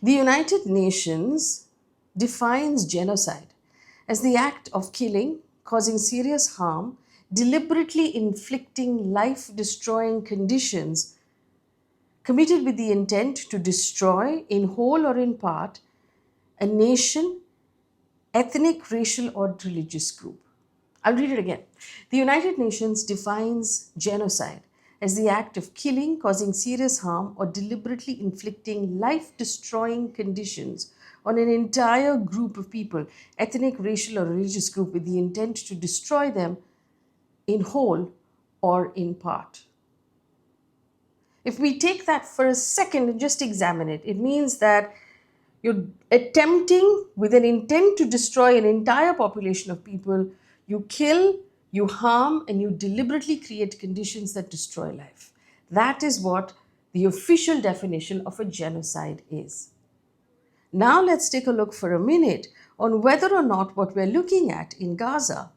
The United Nations defines genocide as the act of killing, causing serious harm, deliberately inflicting life destroying conditions committed with the intent to destroy, in whole or in part, a nation, ethnic, racial, or religious group. I'll read it again. The United Nations defines genocide as the act of killing, causing serious harm, or deliberately inflicting life destroying conditions on an entire group of people, ethnic, racial, or religious group, with the intent to destroy them in whole or in part. If we take that for a second and just examine it, it means that you're attempting, with an intent to destroy an entire population of people, you kill, you harm, and you deliberately create conditions that destroy life. That is what the official definition of a genocide is. Now let's take a look for a minute on whether or not what we're looking at in Gaza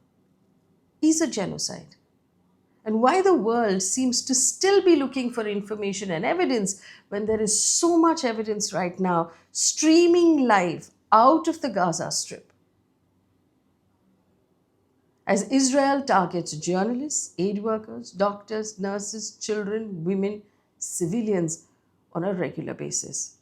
is a genocide, and why the world seems to still be looking for information and evidence when there is so much evidence right now streaming live out of the Gaza Strip. As Israel targets journalists, aid workers, doctors, nurses, children, women, civilians on a regular basis.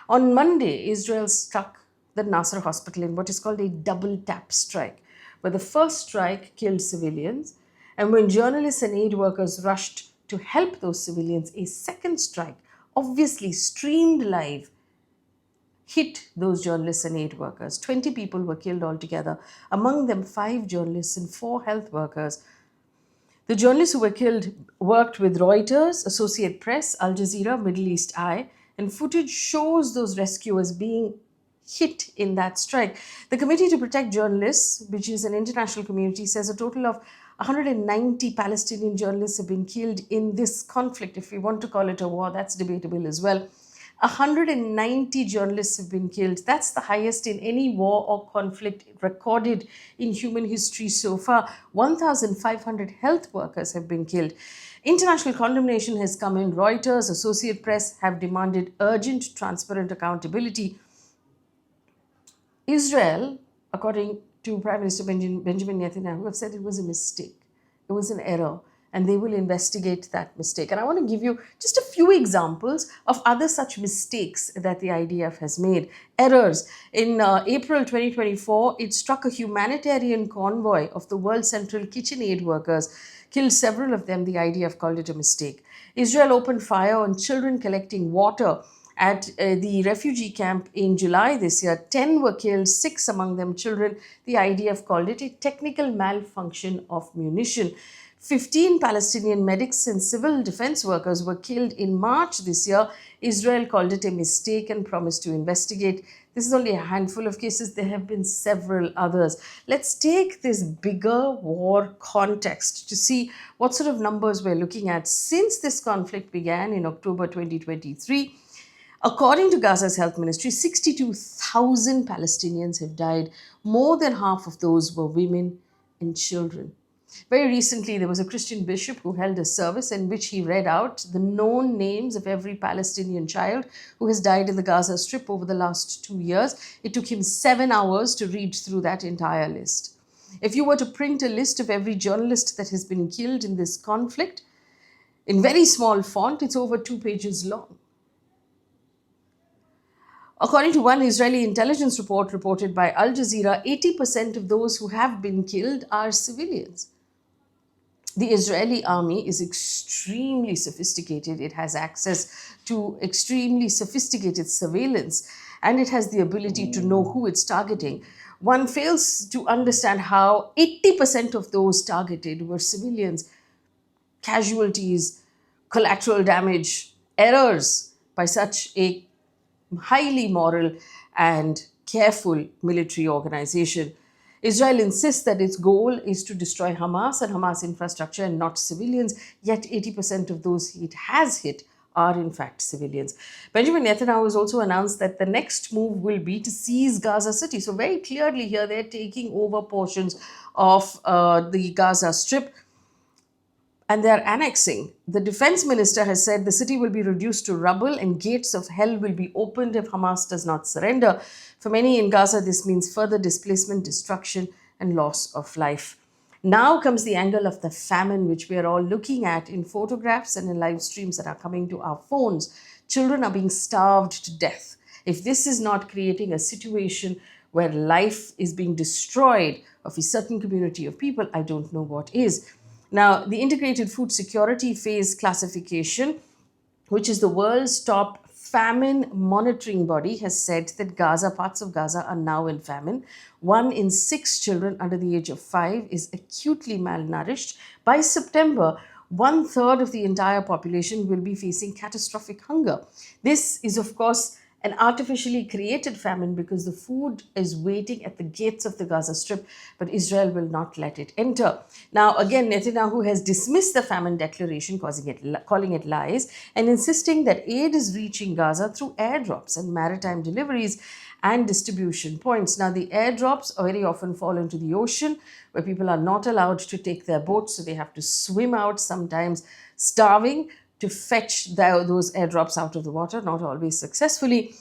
On Monday, Israel struck the Nasser hospital in what is called a double tap strike, where the first strike killed civilians, and when journalists and aid workers rushed to help those civilians, a second strike, obviously streamed live, hit those journalists and aid workers. 20 people were killed altogether, among them 5 journalists and 4 health workers. The journalists who were killed worked with Reuters, Associated Press, Al Jazeera, Middle East Eye, and footage shows those rescuers being hit in that strike. The Committee to Protect Journalists, which is an international community, says a total of 190 Palestinian journalists have been killed in this conflict. If we want to call it a war, that's debatable as well. 190 journalists have been killed. That's the highest in any war or conflict recorded in human history so far. 1,500 health workers have been killed. International condemnation has come in. Reuters, Associated Press have demanded urgent, transparent accountability. Israel, according to Prime Minister Benjamin Netanyahu, have said it was a mistake. It was an error, and they will investigate that mistake. And I want to give you just a few examples of other such mistakes that the IDF has made. Errors. In April 2024, it struck a humanitarian convoy of the World Central Kitchen Aid workers, killed several of them. The IDF called it a mistake. Israel opened fire on children collecting water at the refugee camp in July this year. 10 were killed, 6 among them children. The IDF called it a technical malfunction of munition. 15 Palestinian medics and civil defense workers were killed in March this year. Israel called it a mistake and promised to investigate. This is only a handful of cases. There have been several others. Let's take this bigger war context to see what sort of numbers we're looking at. Since this conflict began in October 2023, according to Gaza's health ministry, 62,000 Palestinians have died. More than half of those were women and children. Very recently, there was a Christian bishop who held a service in which he read out the known names of every Palestinian child who has died in the Gaza Strip over the last 2 years. It took him 7 hours to read through that entire list. If you were to print a list of every journalist that has been killed in this conflict, in very small font, it's over 2 pages long. According to one Israeli intelligence report reported by Al Jazeera, 80% of those who have been killed are civilians. The Israeli army is extremely sophisticated. It has access to extremely sophisticated surveillance, and it has the ability to know who it's targeting. One fails to understand how 80% of those targeted were civilians. Casualties, collateral damage, errors by such a highly moral and careful military organization. Israel insists that its goal is to destroy Hamas and Hamas infrastructure and not civilians, yet 80% of those it has hit are in fact civilians. Benjamin Netanyahu has also announced that the next move will be to seize Gaza City. So very clearly here they're taking over portions of the Gaza Strip. and they are annexing. The defense minister has said the city will be reduced to rubble and gates of hell will be opened if Hamas does not surrender. For many in Gaza, this means further displacement, destruction, and loss of life. Now comes the angle of the famine, which we are all looking at in photographs and in live streams that are coming to our phones. Children are being starved to death. If this is not creating a situation where life is being destroyed of a certain community of people, I don't know what is. Now, the Integrated Food Security Phase Classification, which is the world's top famine monitoring body, has said that parts of Gaza are now in famine. 1 in 6 children under the age of 5 is acutely malnourished. By September, 1/3 of the entire population will be facing catastrophic hunger. This is, of course, an artificially created famine because the food is waiting at the gates of the Gaza Strip, but Israel will not let it enter. Now, again, Netanyahu has dismissed the famine declaration, calling it lies, and insisting that aid is reaching Gaza through airdrops and maritime deliveries and distribution points. Now, the airdrops very often fall into the ocean where people are not allowed to take their boats, so they have to swim out, sometimes starving, to fetch those airdrops out of the water, not always successfully.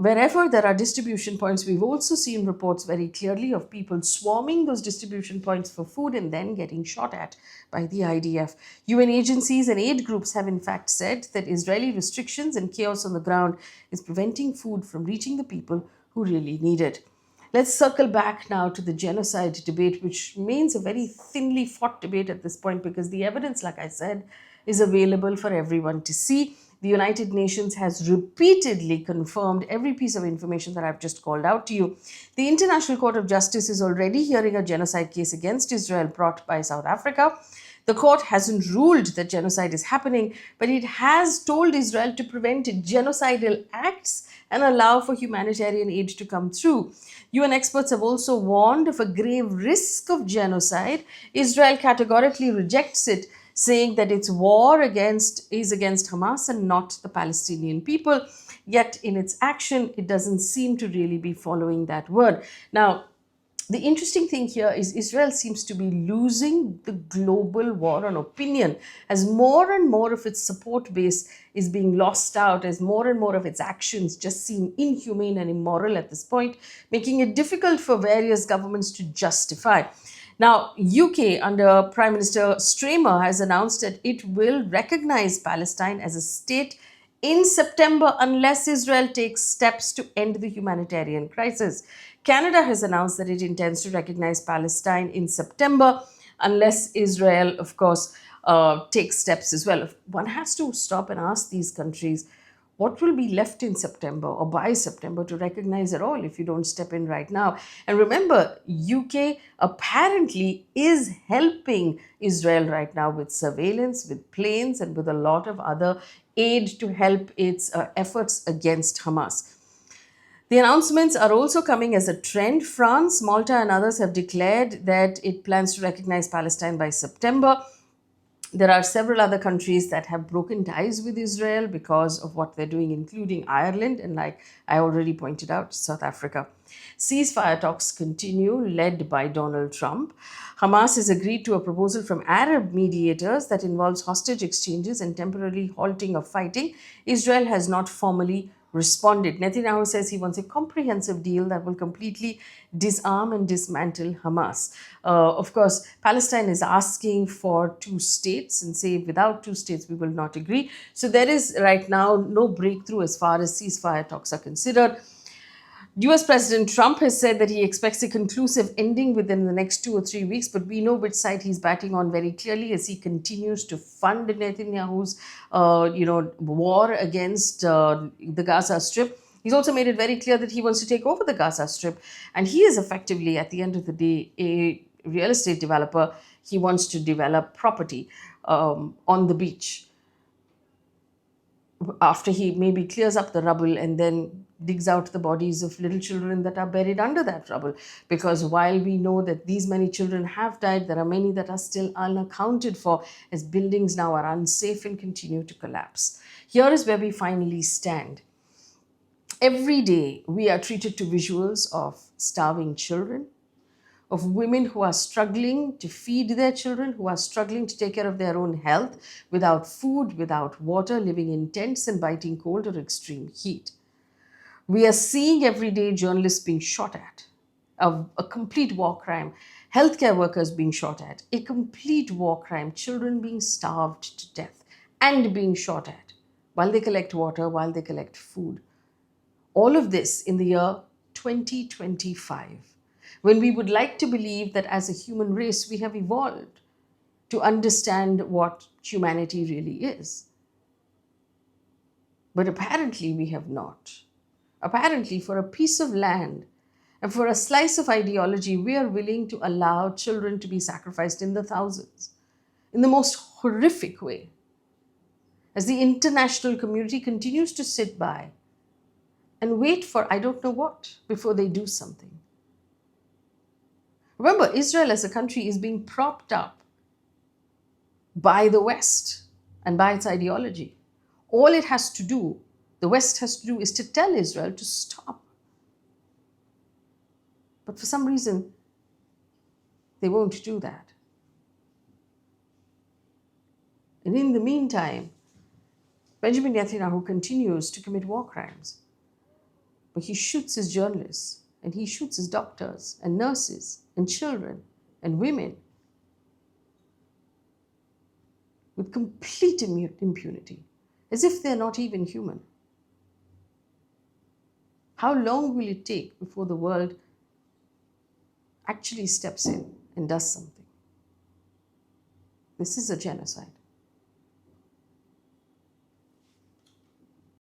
Wherever there are distribution points, we've also seen reports very clearly of people swarming those distribution points for food and then getting shot at by the IDF. UN agencies and aid groups have in fact said that Israeli restrictions and chaos on the ground is preventing food from reaching the people who really need it. Let's circle back now to the genocide debate, which remains a very thinly fought debate at this point because the evidence, like I said, is available for everyone to see. The United Nations has repeatedly confirmed every piece of information that I've just called out to you. The International Court of Justice is already hearing a genocide case against Israel brought by South Africa. The court hasn't ruled that genocide is happening, but it has told Israel to prevent genocidal acts and allow for humanitarian aid to come through. UN experts have also warned of a grave risk of genocide. Israel categorically rejects it, saying that its war is against Hamas and not the Palestinian people. Yet in its action, it doesn't seem to really be following that word. Now, the interesting thing here is Israel seems to be losing the global war on opinion as more and more of its support base is being lost out, as more and more of its actions just seem inhumane and immoral at this point, making it difficult for various governments to justify. Now, UK under Prime Minister Starmer has announced that it will recognize Palestine as a state in September unless Israel takes steps to end the humanitarian crisis. Canada has announced that it intends to recognize Palestine in September unless Israel, of course, takes steps as well. One has to stop and ask these countries, what will be left in September or by September to recognize at all if you don't step in right now? And remember, UK apparently is helping Israel right now with surveillance, with planes, and with a lot of other aid to help its efforts against Hamas. The announcements are also coming as a trend. France, Malta, and others have declared that it plans to recognize Palestine by September. There are several other countries that have broken ties with Israel because of what they're doing, including Ireland and, like I already pointed out, South Africa. Ceasefire talks continue, led by Donald Trump. Hamas has agreed to a proposal from Arab mediators that involves hostage exchanges and temporarily halting of fighting. Israel has not formally responded. Netanyahu says he wants a comprehensive deal that will completely disarm and dismantle Hamas. Of course, Palestine is asking for 2 states and say without 2 states we will not agree. So there is right now no breakthrough as far as ceasefire talks are considered. US President Trump has said that he expects a conclusive ending within the next 2 or 3 weeks, but we know which side he's batting on very clearly as he continues to fund Netanyahu's, war against the Gaza Strip. He's also made it very clear that he wants to take over the Gaza Strip, and he is effectively, at the end of the day, a real estate developer. He wants to develop property on the beach after he maybe clears up the rubble and then digs out the bodies of little children that are buried under that rubble. Because while we know that these many children have died, there are many that are still unaccounted for as buildings now are unsafe and continue to collapse. Here is where we finally stand. Every day we are treated to visuals of starving children, of women who are struggling to feed their children, who are struggling to take care of their own health without food, without water, living in tents and biting cold or extreme heat. We are seeing everyday journalists being shot at, a complete war crime, healthcare workers being shot at, a complete war crime, children being starved to death and being shot at while they collect water, while they collect food. All of this in the year 2025, when we would like to believe that as a human race we have evolved to understand what humanity really is. But apparently we have not. Apparently, for a piece of land and for a slice of ideology, we are willing to allow children to be sacrificed in the thousands, in the most horrific way, as the international community continues to sit by and wait for I don't know what before they do something. Remember, Israel as a country is being propped up by the West and by its ideology. All it has to do, the West has to do, is to tell Israel to stop. But for some reason, they won't do that. And in the meantime, Benjamin Netanyahu continues to commit war crimes. But he shoots his journalists, and he shoots his doctors and nurses and children and women with complete impunity, as if they're not even human. How long will it take before the world actually steps in and does something? This is a genocide.